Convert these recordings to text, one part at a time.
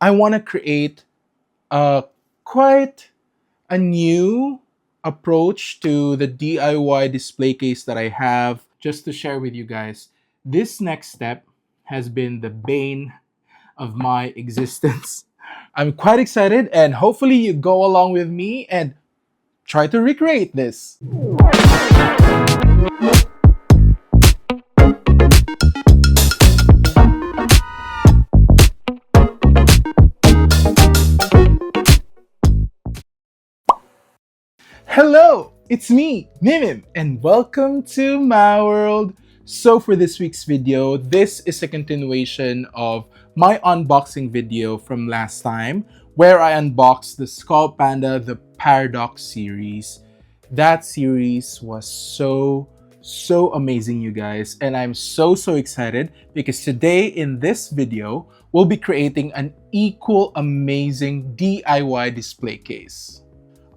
I want to create a quite a new approach to the DIY display case that I have. Just to share with you guys, this next step has been the bane of my existence. I'm quite excited, and hopefully you go along with me and try to recreate this. Hello, it's me, Mimim, and welcome to my world. So for this week's video, this is a continuation of my unboxing video from last time, where I unboxed the Skullpanda The Paradox series. That series was so amazing, you guys, and I'm so excited because today in this video, we'll be creating an equal amazing DIY display case.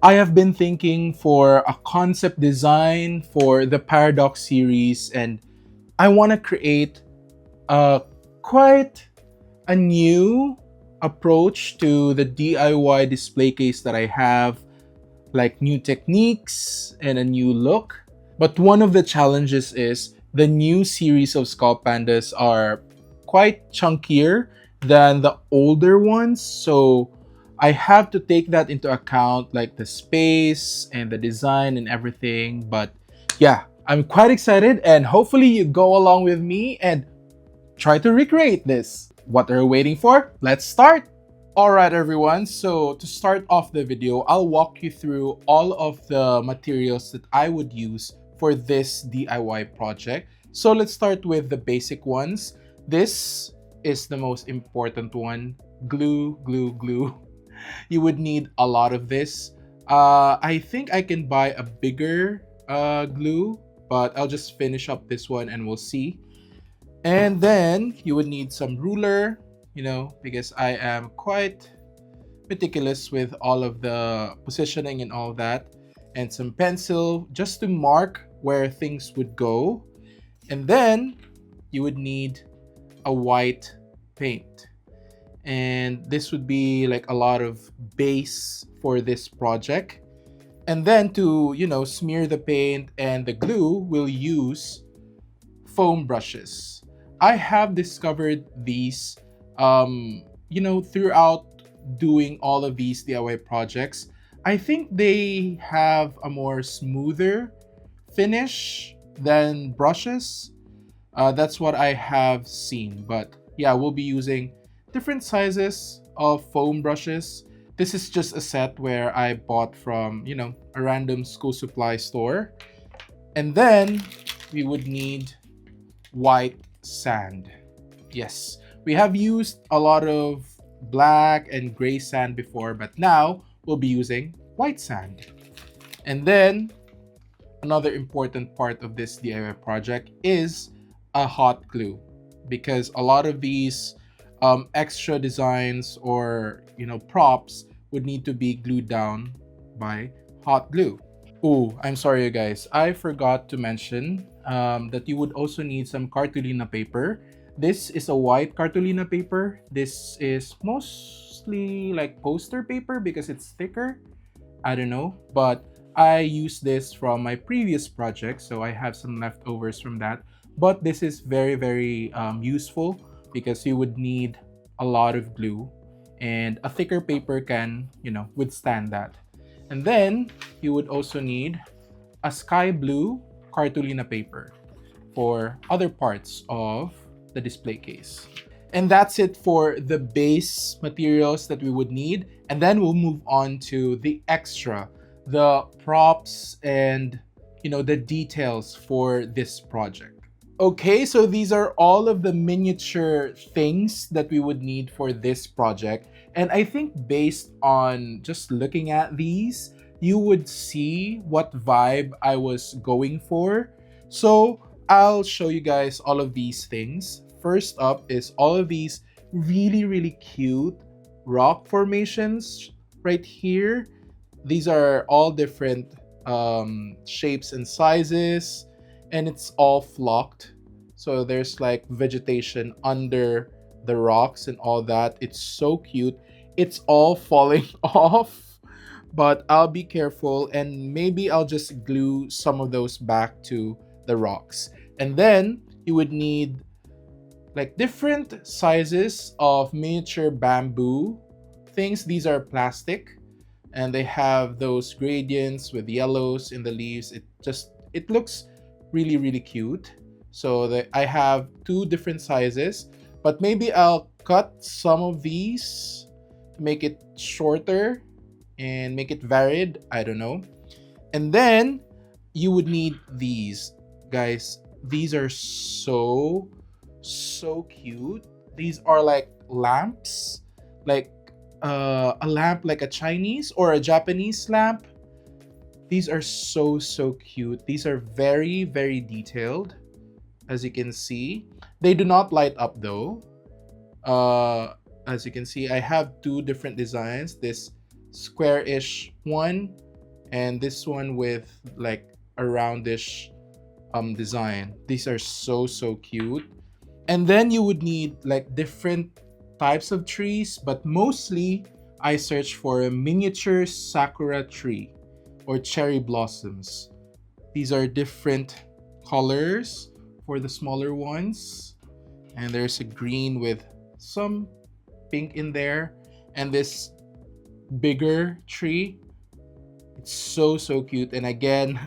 I have been thinking for a concept design for the Paradox series, and I want to create quite a new approach to the DIY display case that I have, like new techniques and a new look. But one of the challenges is the new series of Skullpandas are quite chunkier than the older ones, so I have to take that into account, like the space and the design and everything. But yeah, I'm quite excited, and hopefully you go along with me and try to recreate this. What are you waiting for? Let's start! Alright everyone, so to start off the video, I'll walk you through all of the materials that I would use for this DIY project. So let's start with the basic ones. This is the most important one. Glue. You would need a lot of this. I think I can buy a bigger glue, but I'll just finish up this one and we'll see. And then you would need some ruler, because I am quite meticulous with all of the positioning and all that. And some pencil just to mark where things would go. And then you would need a white paint. And this would be like a lot of base for this project. And then to, smear the paint and the glue, we'll use foam brushes. I have discovered these, throughout doing all of these DIY projects. I think they have a more smoother finish than brushes. That's what I have seen. But yeah, we'll be using different sizes of foam brushes. This is just a set where I bought from, a random school supply store. And then we would need white sand. Yes, we have used a lot of black and gray sand before, but now we'll be using white sand. And then another important part of this DIY project is a hot glue, because a lot of these extra designs or props would need to be glued down by hot glue. Oh, I'm sorry you guys, I forgot to mention that you would also need some cartolina paper. This is a white cartolina paper. This is mostly like poster paper because it's thicker. I don't know, but I used this from my previous project, so I have some leftovers from that. But this is very useful because you would need a lot of glue, and a thicker paper can, withstand that. And then you would also need a sky blue cartolina paper for other parts of the display case. And that's it for the base materials that we would need. And then we'll move on to the extra, the props and, the details for this project. Okay, so these are all of the miniature things that we would need for this project. And I think based on just looking at these, you would see what vibe I was going for. So I'll show you guys all of these things. First up is all of these really cute rock formations right here. These are all different shapes and sizes, and it's all flocked. So there's like vegetation under the rocks and all that. It's so cute. It's all falling off, but I'll be careful and maybe I'll just glue some of those back to the rocks. And then you would need like different sizes of miniature bamboo things. These are plastic and they have those gradients with yellows in the leaves. It looks really cute. So I have two different sizes, but maybe I'll cut some of these to make it shorter and make it varied. I don't know. And then you would need these, guys. These are so cute. These are like lamps, like a lamp like a Chinese or a Japanese lamp. These are so cute. These are very detailed, as you can see. They do not light up though. As you can see, I have two different designs, this square-ish one and this one with like a roundish design. These are so cute. And then you would need like different types of trees, but mostly I searched for a miniature sakura tree or cherry blossoms. These are different colors for the smaller ones, and there's a green with some pink in there, and this bigger tree. It's so cute. And again,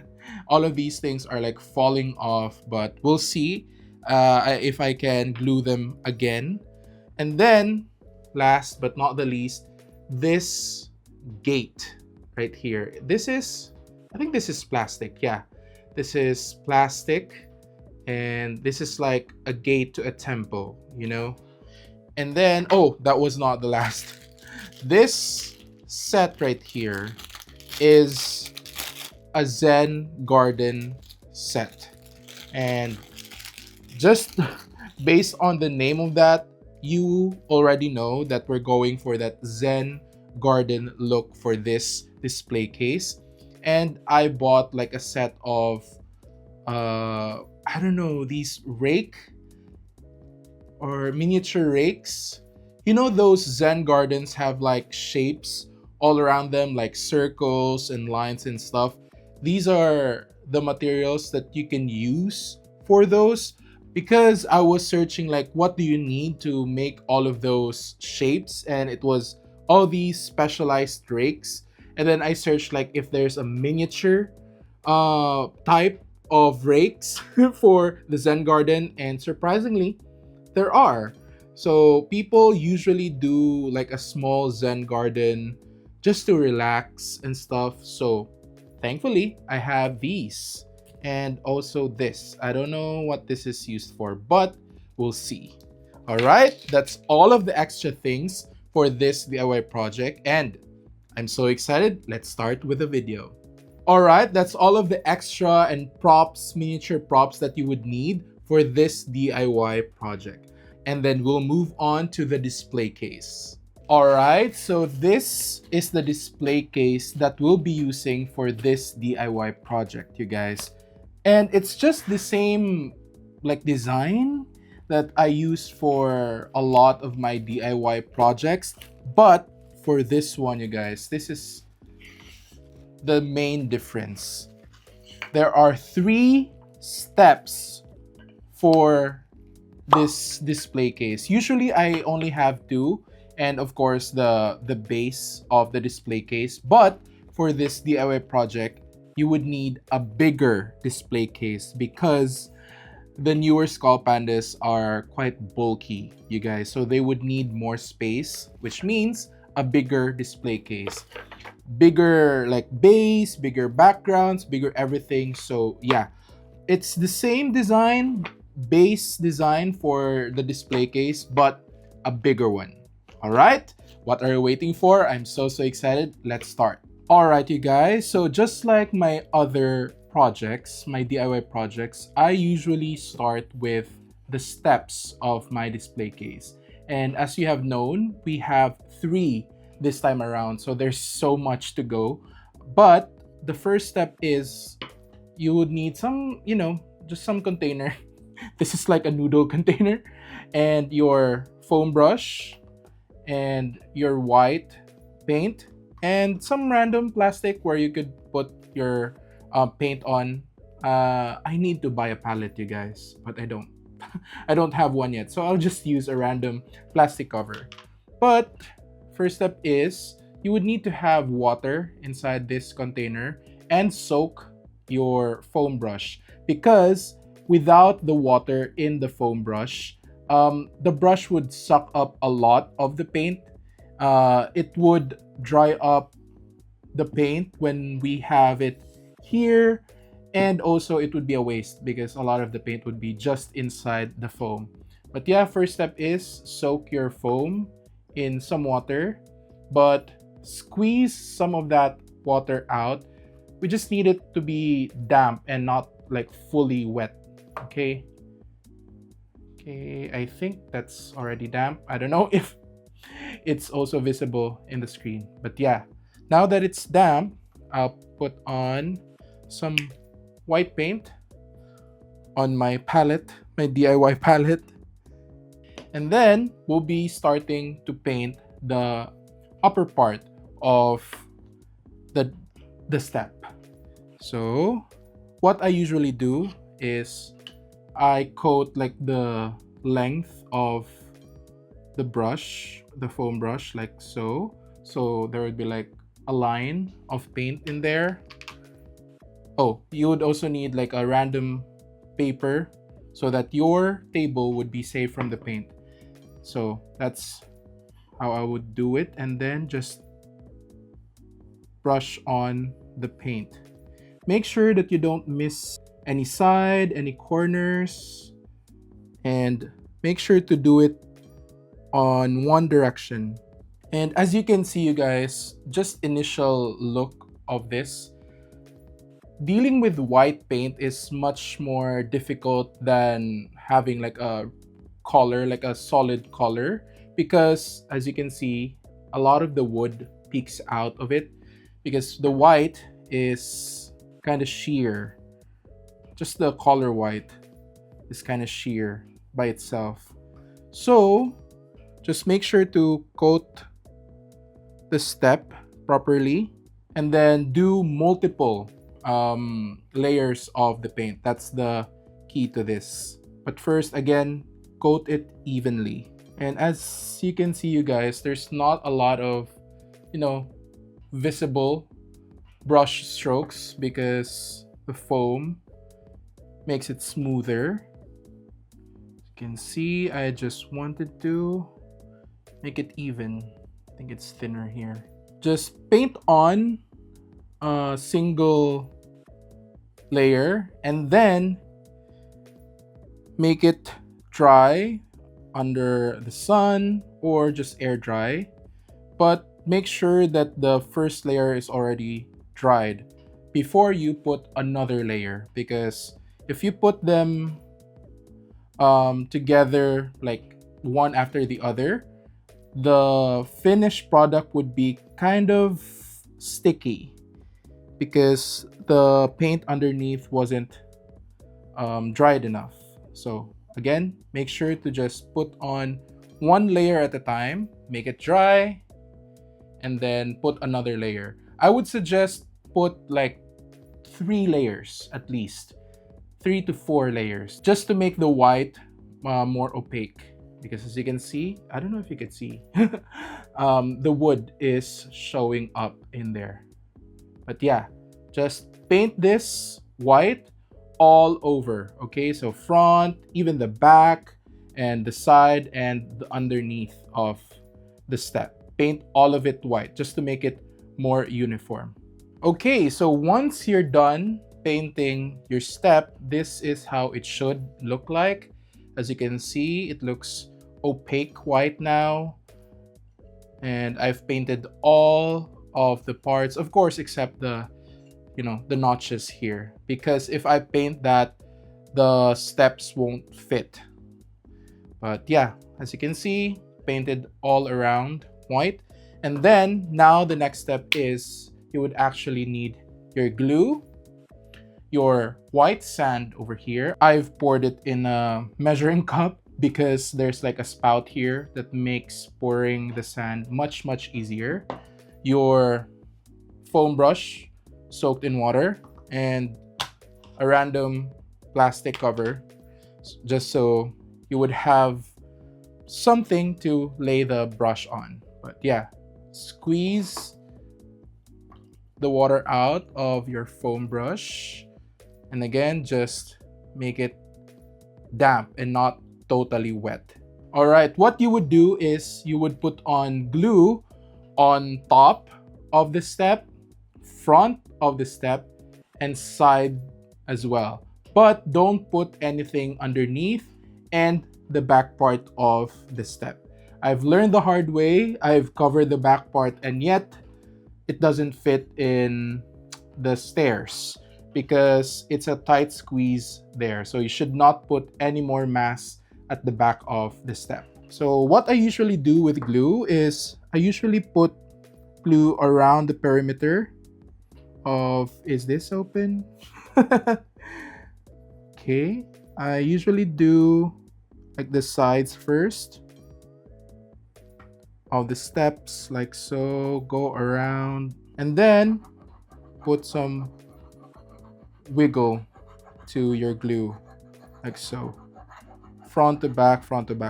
all of these things are like falling off, but we'll see if I can glue them again. And then last but not the least, this gate right here. I think this is plastic. Yeah, this is plastic, and this is like a gate to a temple, you know. And then, oh, that was not the last. This set right here is a Zen garden set, and just based on the name of that, you already know that we're going for that Zen garden look for this display case. And I bought like a set of I don't know, these rake or miniature rakes. You know, those Zen gardens have like shapes all around them, like circles and lines and stuff. These are the materials that you can use for those, because I was searching like what do you need to make all of those shapes, and it was all these specialized rakes. And then I searched like if there's a miniature type of rakes for the Zen garden, and surprisingly there are. So people usually do like a small Zen garden just to relax and stuff. So thankfully I have these, and also this. I don't know what this is used for, but we'll see. All right, that's all of the extra things for this DIY project, and I'm so excited. Let's start with the video. All right, that's all of the extra and props, miniature props that you would need for this DIY project. And then we'll move on to the display case. All right, so this is the display case that we'll be using for this DIY project, you guys. And it's just the same like design that I use for a lot of my DIY projects. But for this one, you guys, this is the main difference. There are 3 steps for this display case. Usually I only have 2, and of course the base of the display case. But for this DIY project, you would need a bigger display case because the newer Skullpandas are quite bulky, you guys. So they would need more space, which means a bigger display case. Bigger like base, bigger backgrounds, bigger everything. So yeah, it's the same design, base design for the display case, but a bigger one. All right, what are you waiting for? I'm so excited. Let's start. All right, you guys, so just like my other projects, my DIY projects, I usually start with the steps of my display case. And as you have known, we have 3 this time around, so there's so much to go. But the first step is you would need some, you know, just some container. This is like a noodle container, and your foam brush and your white paint and some random plastic where you could put your paint on. I need to buy a palette, you guys, but I don't. I don't have one yet, so I'll just use a random plastic cover. But first step is you would need to have water inside this container and soak your foam brush, because without the water in the foam brush, the brush would suck up a lot of the paint. It would dry up the paint when we have it here, and also it would be a waste because a lot of the paint would be just inside the foam. But yeah, first step is soak your foam in some water, but squeeze some of that water out. We just need it to be damp and not like fully wet. Okay, I think that's already damp. I don't know if it's also visible in the screen, but yeah, now that it's damp, I'll put on some white paint on my palette, my DIY palette, and then we'll be starting to paint the upper part of the step. So what I usually do is I coat like the length of the brush, the foam brush, like so. So there would be like a line of paint in there. Oh, you would also need like a random paper so that your table would be safe from the paint. So that's how I would do it, and then just brush on the paint. Make sure that you don't miss any side, any corners, and make sure to do it on one direction. And as you can see, you guys, just initial look of this, dealing with white paint is much more difficult than having like a color, like a solid color, because as you can see, a lot of the wood peeks out of it because the white is kind of sheer. Just the color white is kind of sheer by itself. So just make sure to coat the step properly and then do multiple layers of the paint. That's the key to this. But first, again, coat it evenly. And as you can see, you guys, there's not a lot of, visible brush strokes because the foam makes it smoother. You can see I just wanted to make it even. I think it's thinner here. Just paint on a single layer and then make it dry under the sun or just air dry, but make sure that the first layer is already dried before you put another layer, because if you put them together like one after the other, the finished product would be kind of sticky because the paint underneath wasn't dried enough. So again, make sure to just put on one layer at a time, make it dry, and then put another layer. I would suggest put like 3 layers at least, 3 to 4 layers, just to make the white more opaque. Because as you can see, I don't know if you can see, the wood is showing up in there. But yeah, just paint this white all over, okay? So front, even the back, and the side, and the underneath of the step. Paint all of it white, just to make it more uniform. Okay, so once you're done painting your step, this is how it should look like. As you can see, it looks opaque white now. And I've painted all of the parts, of course, except the notches here, because if I paint that, the steps won't fit. But yeah, as you can see, painted all around white. And then now the next step is you would actually need your glue, your white sand over here. I've poured it in a measuring cup because there's like a spout here that makes pouring the sand much easier. Your foam brush soaked in water and a random plastic cover, just so you would have something to lay the brush on. But yeah, squeeze the water out of your foam brush, and again, just make it damp and not totally wet. All right, what you would do is you would put on glue on top of the step, front of the step, and side as well. But don't put anything underneath and the back part of the step. I've learned the hard way. I've covered the back part and yet it doesn't fit in the stairs because it's a tight squeeze there. So you should not put any more mass at the back of the step. So what I usually do with glue is I usually put glue around the perimeter of, is this open? Okay, I usually do like the sides first of the steps, like so, go around, and then put some wiggle to your glue, like so, front to back,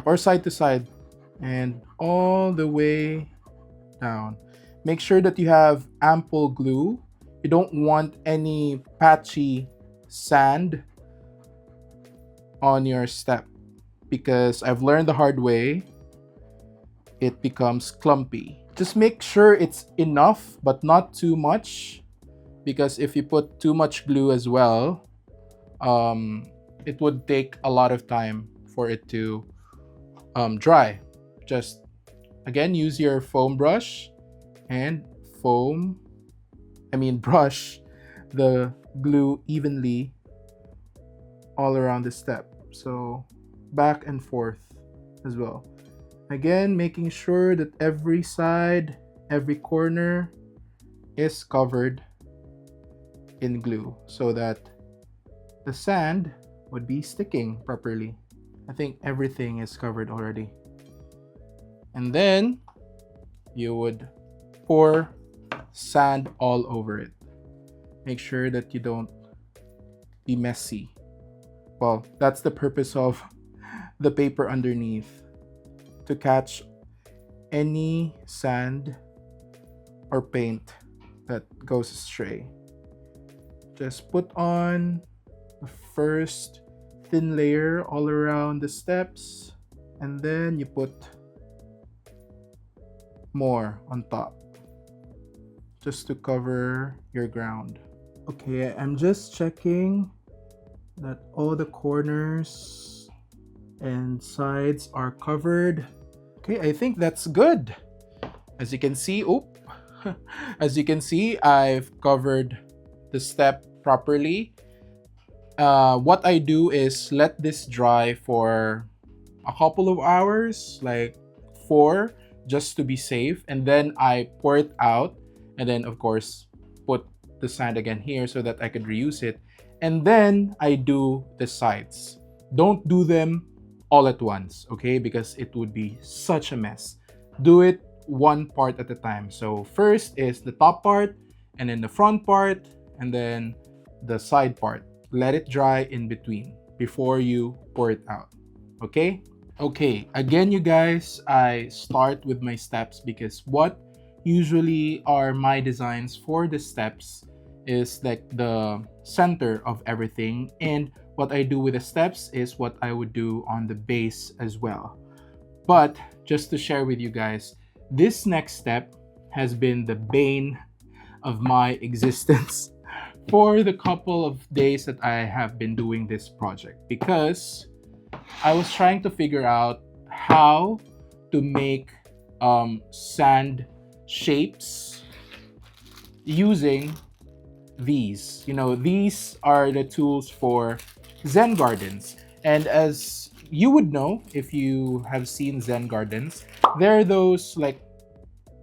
or side to side, and all the way down. Make sure that you have ample glue. You don't want any patchy sand on your step because I've learned the hard way, it becomes clumpy. Just make sure it's enough but not too much, because if you put too much glue as well, it would take a lot of time for it to dry. Just again, use your foam brush and brush the glue evenly all around the step, so back and forth as well. Again, making sure that every side, every corner is covered in glue so that the sand would be sticking properly. I think everything is covered already. And then you would pour sand all over it. Make sure that you don't be messy. Well, that's the purpose of the paper underneath, to catch any sand or paint that goes astray. Just put on the first thin layer all around the steps, and then you put more on top just to cover your ground. Okay, I'm just checking that all the corners and sides are covered. Okay, I think that's good. As you can see, as you can see, I've covered the step properly. What I do is let this dry for a couple of hours, like 4, just to be safe, and then I pour it out, and then of course put the sand again here so that I could reuse it, and then I do the sides. Don't do them all at once, okay, because it would be such a mess. Do it one part at a time. So first is the top part, and then the front part, and then the side part. Let it dry in between before you pour it out. Okay, again, you guys, I start with my steps because what usually are my designs for the steps is like the center of everything, and what I do with the steps is what I would do on the base as well. But just to share with you guys, this next step has been the bane of my existence for the couple of days that I have been doing this project, because I was trying to figure out how to make sand shapes using these. You know, these are the tools for Zen gardens, and as you would know if you have seen Zen gardens, there are those like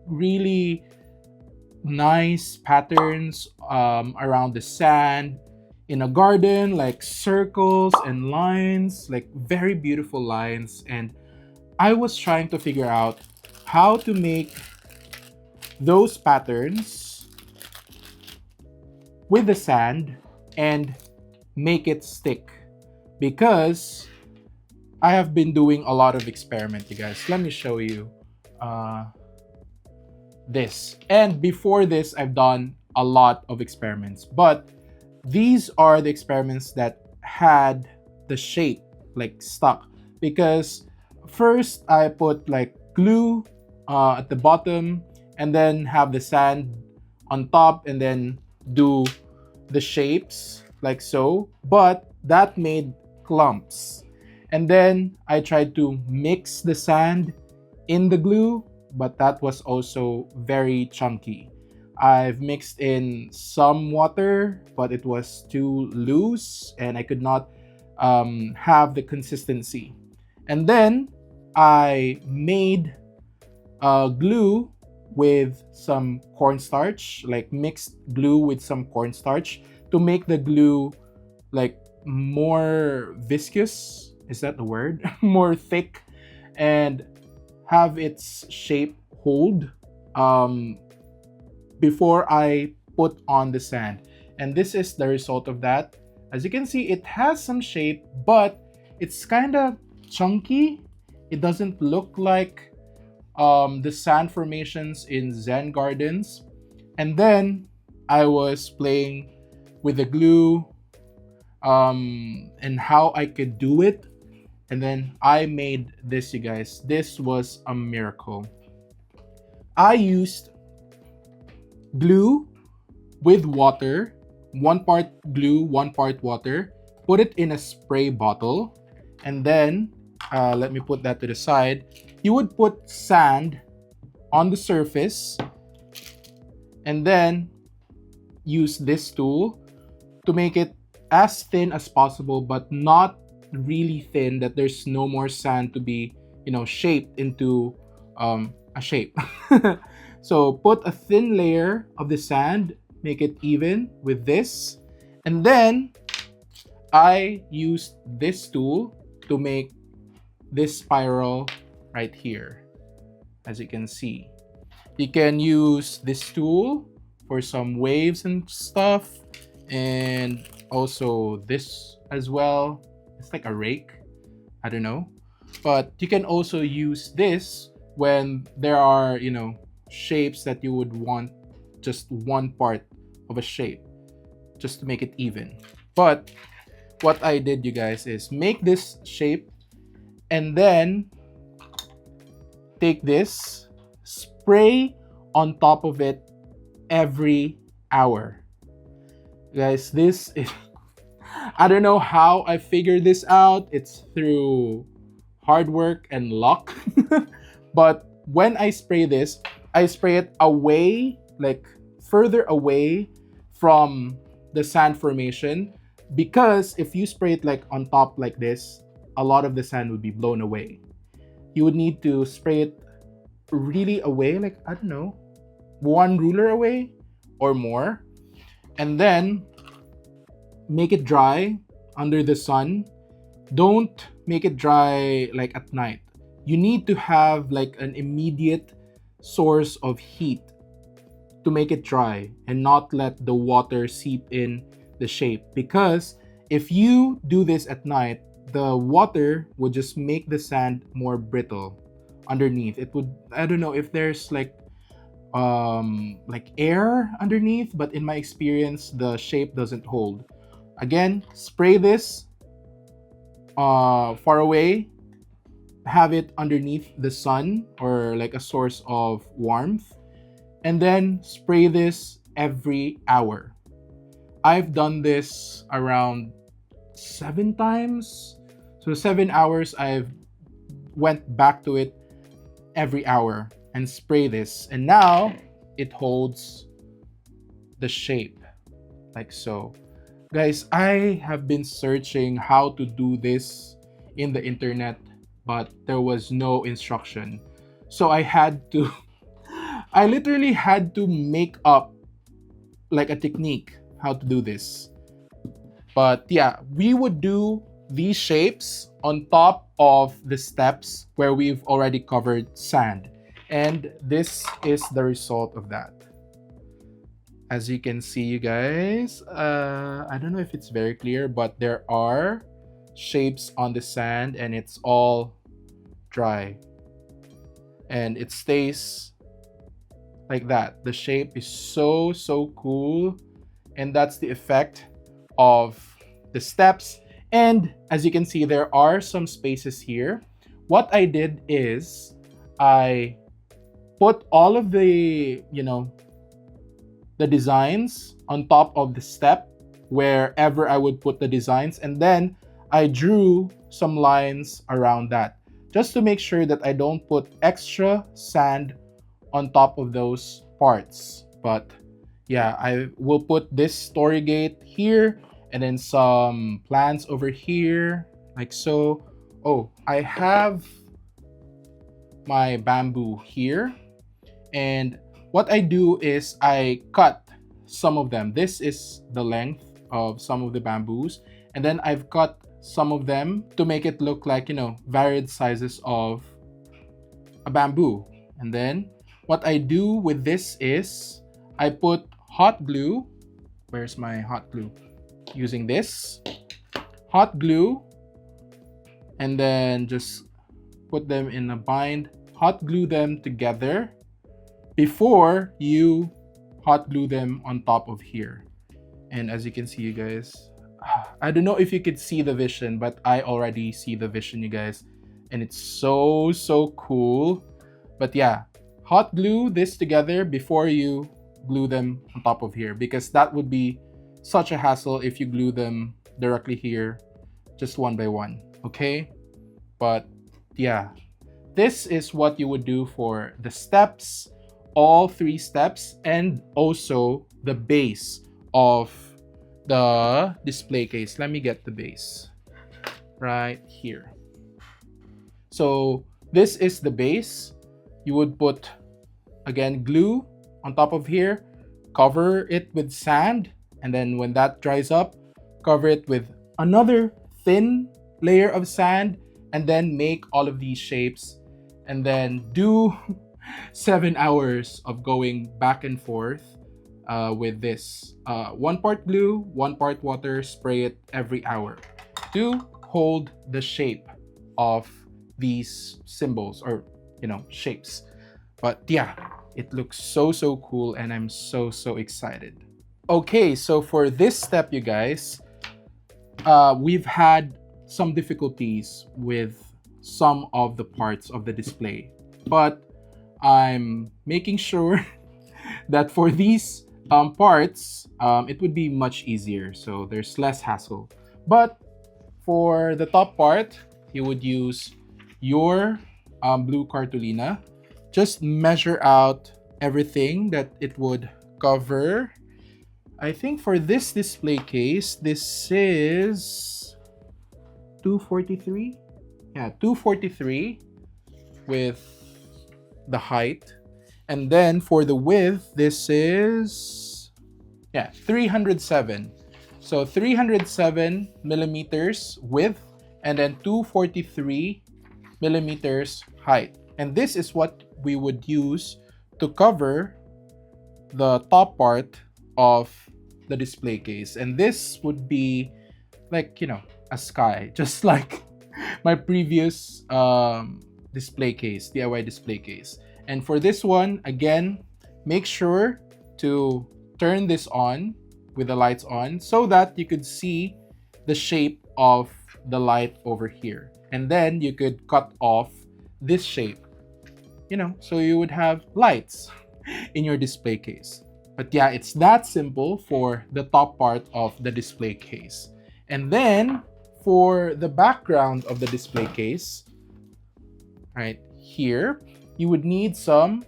really nice patterns around the sand. in a garden, like circles and lines, like very beautiful lines. And I was trying to figure out how to make those patterns with the sand and make it stick, because I have been doing a lot of experiment, you guys. Let me show you this. And before this, I've done a lot of experiments, but these are the experiments that had the shape like stuck, because first I put like glue at the bottom and then have the sand on top and then do the shapes like so, but that made clumps. And then I tried to mix the sand in the glue, but that was also very chunky. I've mixed in some water, but it was too loose and I could not have the consistency. And then I made glue with some cornstarch, like mixed glue with some cornstarch to make the glue like more viscous. Is that the word? More thick, and have its shape hold before I put on the sand. And this is the result of that. As you can see, it has some shape, but it's kind of chunky. It doesn't look like the sand formations in Zen gardens. And then I was playing with the glue and how I could do it. And then I made this, you guys. This was a miracle. I used glue with water, 1 part glue, 1 part water, put it in a spray bottle, and then let me put that to the side. You would put sand on the surface and then use this tool to make it as thin as possible, but not really thin that there's no more sand to be, you know, shaped into a shape. So put a thin layer of the sand, make it even with this, and then I used this tool to make this spiral right here. As you can see, you can use this tool for some waves and stuff, and also this as well. It's like a rake, I don't know, but you can also use this when there are, you know, shapes that you would want just 1 part of a shape just to make it even. But what I did, you guys, is make this shape and then take this, spray on top of it every hour. Guys, this is I don't know how I figured this out. It's through hard work and luck. But when I spray this, I spray it away, like further away from the sand formation, because if you spray it like on top like this, a lot of the sand would be blown away. You would need to spray it really away, like, I don't know, 1 ruler away or more, and then make it dry under the sun. Don't make it dry like at night. You need to have like an immediate source of heat to make it dry and not let the water seep in the shape, because if you do this at night, the water would just make the sand more brittle underneath. It would, I don't know if there's like air underneath, but in my experience the shape doesn't hold. Again, spray this far away, have it underneath the sun or like a source of warmth, and then spray this every hour. I've done this around 7 times. So 7 hours, I've went back to it every hour and spray this. And now it holds the shape like so. Guys, I have been searching how to do this in the internet, but there was no instruction. So I had to, I literally had to make up like a technique how to do this. But yeah, we would do these shapes on top of the steps where we've already covered sand. And this is the result of that. As you can see, you guys, I don't know if it's very clear, but there are shapes on the sand and it's all dry. And it stays like that. The shape is so cool. And that's the effect of the steps. And as you can see, there are some spaces here. What I did is I put all of the, the designs on top of the step wherever I would put the designs. And then I drew some lines around that just to make sure that I don't put extra sand on top of those parts. But yeah, I will put this story gate here and then some plants over here like so. Oh, I have my bamboo here, and what I do is I cut some of them. This is the length of some of the bamboos, and then I've cut some of them to make it look like, varied sizes of a bamboo. And then what I do with this is I put hot glue. Where's my hot glue? Using this hot glue, and then just put them in a bind, hot glue them together before you hot glue them on top of here. And as you can see, you guys, I don't know if you could see the vision, but I already see the vision, you guys, and it's so cool. But yeah, hot glue this together before you glue them on top of here, because that would be such a hassle if you glue them directly here, just one by one, okay? But yeah, this is what you would do for the steps, all 3 steps, and also the base of the display case. Let me get the base right here. So this is the base. You would put, again, glue on top of here, cover it with sand, and then when that dries up, cover it with another thin layer of sand, and then make all of these shapes, and then do 7 hours of going back and forth with this. 1 part glue, 1 part water, spray it every hour to hold the shape of these symbols or, shapes. But yeah, it looks so cool, and I'm so excited. Okay, so for this step, you guys, we've had some difficulties with some of the parts of the display, but I'm making sure that for these parts, it would be much easier, so there's less hassle. But for the top part, you would use your blue cartolina. Just measure out everything that it would cover. I think for this display case, this is 243. Yeah, 243 with the height. And then for the width, this is 307. So 307 millimeters width, and then 243 millimeters height. And this is what we would use to cover the top part of the display case. And this would be like, a sky, just like my previous display case, DIY display case. And for this one, again, make sure to turn this on with the lights on so that you could see the shape of the light over here. And then you could cut off this shape, so you would have lights in your display case. But yeah, it's that simple for the top part of the display case. And then for the background of the display case, right here, you would need some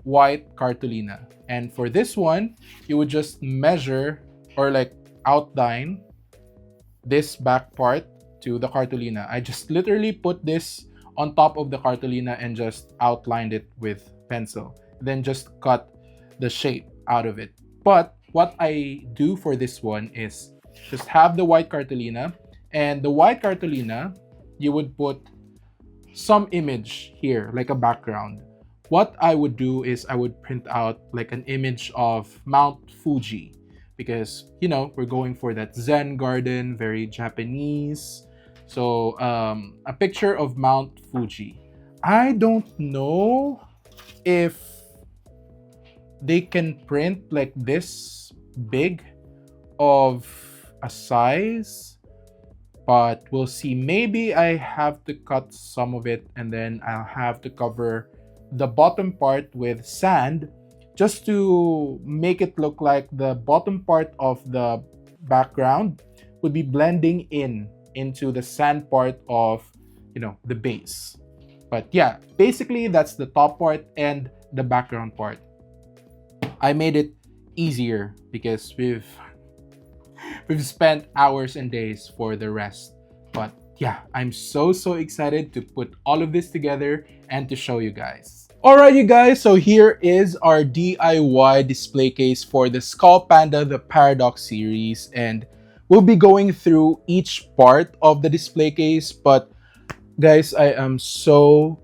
white cartolina. And for this one, you would just measure or like outline this back part to the cartolina. I just literally put this on top of the cartolina and just outlined it with pencil. Then just cut the shape out of it. But what I do for this one is just have the white cartolina, and the white cartolina, you would put some image here, like a background. What I would do is I would print out like an image of Mount Fuji, because you know we're going for that Zen garden, very Japanese. So a picture of Mount Fuji. I don't know if they can print like this big of a size, but we'll see. Maybe I have to cut some of it and then I'll have to cover the bottom part with sand just to make it look like the bottom part of the background would be blending into the sand part of, you know, the base. But yeah, basically that's the top part and the background part. I made it easier because we've spent hours and days for the rest. But yeah, I'm so excited to put all of this together and to show you guys. Alright you guys, so here is our DIY display case for the Skullpanda The Paradox series, and we'll be going through each part of the display case. But guys, I am so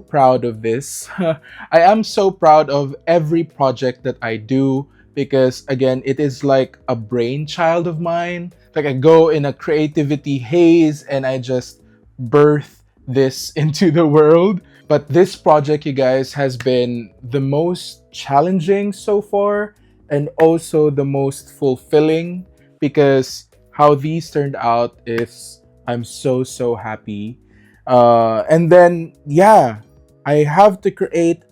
proud of this. I am so proud of every project that I do, because again, it is like a brainchild of mine. Like I go in a creativity haze and I just birth this into the world. But this project, you guys, has been the most challenging so far and also the most fulfilling, because how these turned out is I'm so happy. And then yeah, I have to create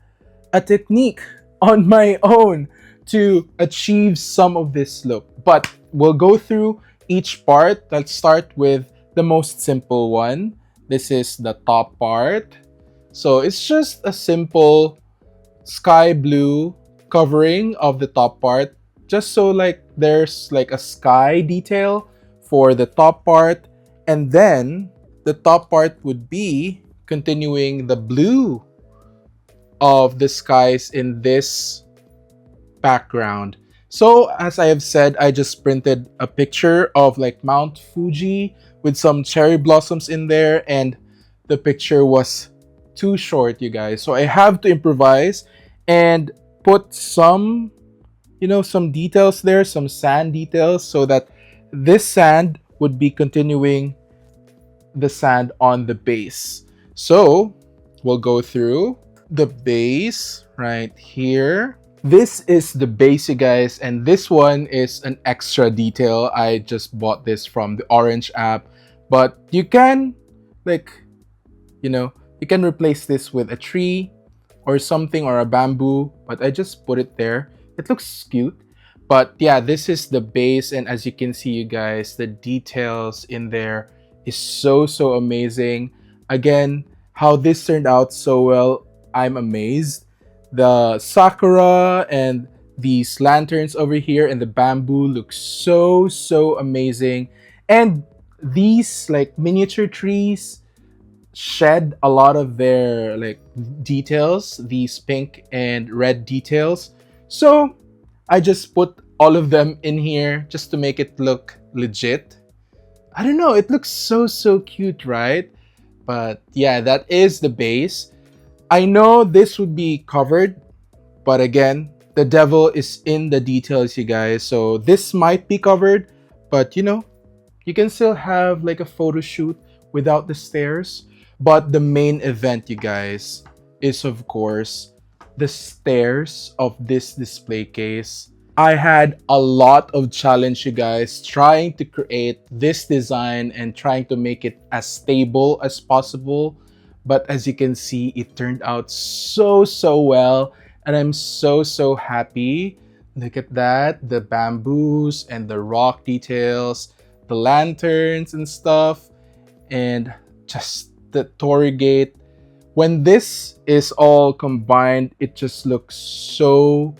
a technique on my own to achieve some of this look. But we'll go through each part. Let's start with the most simple one. This is the top part. So it's just a simple sky blue covering of the top part, just so like there's like a sky detail for the top part, and then the top part would be continuing the blue of the skies in this background. So as I have said, I just printed a picture of like Mount Fuji with some cherry blossoms in there, and the picture was too short, you guys. So I have to improvise and put some, you know, some details there, some sand details, so that this sand would be continuing the sand on the base. So we'll go through the base right here. This is the base, you guys, and this one is an extra detail. I just bought this from the Orange app, but you can, like, you know, you can replace this with a tree or something, or a bamboo, but I just put it there. It looks cute. But yeah, this is the base, and as you can see, you guys, the details in there is so amazing. Again, how this turned out so well, I'm amazed. The sakura and these lanterns over here and the bamboo look so amazing, and these like miniature trees shed a lot of their like details, these pink and red details. So I just put all of them in here just to make it look legit. I don't know, it looks so cute, right? But yeah, that is the base. I know this would be covered, but again, the devil is in the details, you guys. So this might be covered, but you know, you can still have like a photo shoot without the stairs. But the main event, you guys, is of course the stairs of this display case. I had a lot of challenge, you guys, trying to create this design and trying to make it as stable as possible. But as you can see, it turned out so well, and I'm so happy. Look at that, the bamboos and the rock details, the lanterns and stuff, and just the Torii Gate. When this is all combined, it just looks so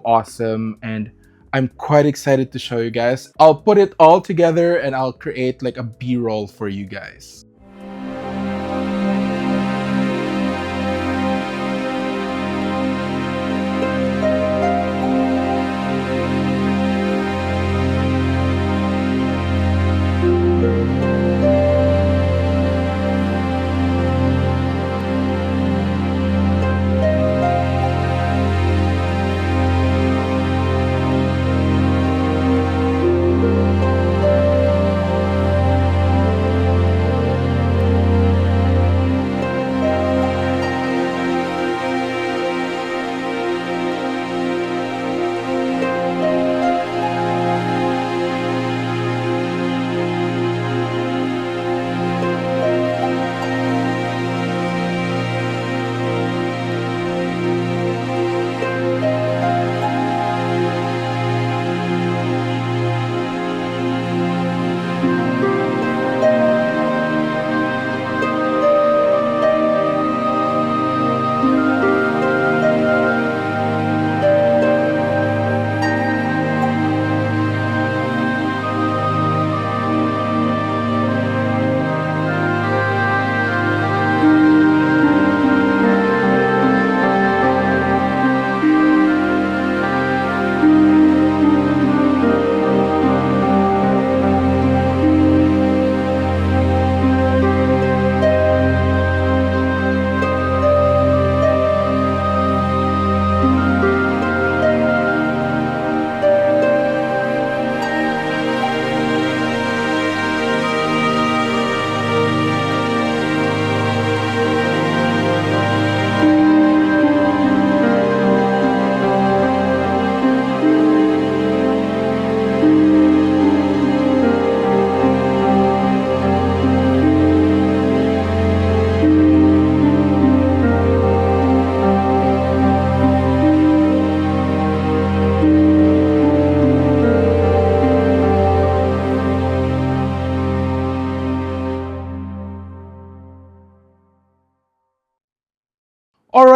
awesome, and I'm quite excited to show you guys. I'll put it all together and I'll create like a B-roll for you guys.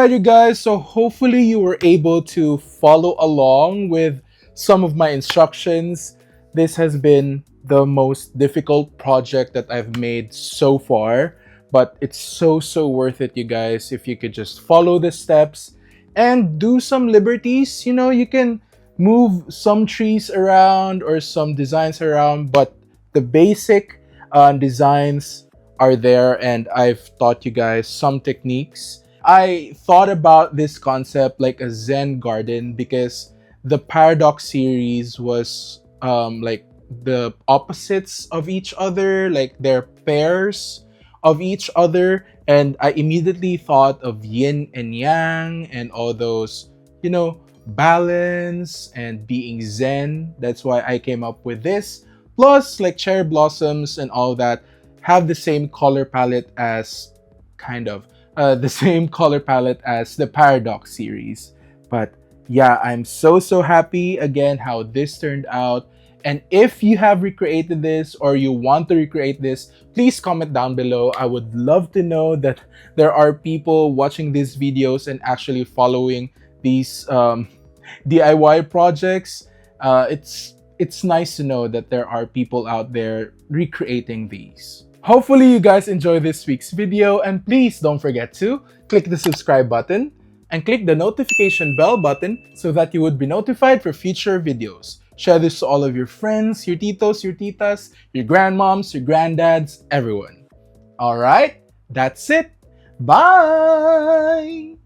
Alright, you guys, so hopefully you were able to follow along with some of my instructions. This has been the most difficult project that I've made so far, but it's so worth it, you guys, if you could just follow the steps and do some liberties. You know, you can move some trees around or some designs around, but the basic designs are there, and I've taught you guys some techniques. I thought about this concept like a Zen garden because the Paradox series was like the opposites of each other, like they're pairs of each other. And I immediately thought of yin and yang and all those, you know, balance and being Zen. That's why I came up with this. Plus, like cherry blossoms and all that have the same color palette as the same color palette as the Paradox series. But yeah, I'm so happy again how this turned out. And if you have recreated this or you want to recreate this, please comment down below. I would love to know that there are people watching these videos and actually following these DIY projects. It's nice to know that there are people out there recreating these. Hopefully you guys enjoy this week's video, and please don't forget to click the subscribe button and click the notification bell button so that you would be notified for future videos. Share this to all of your friends, your titos, your titas, your grandmoms, your granddads, everyone. Alright, that's it. Bye!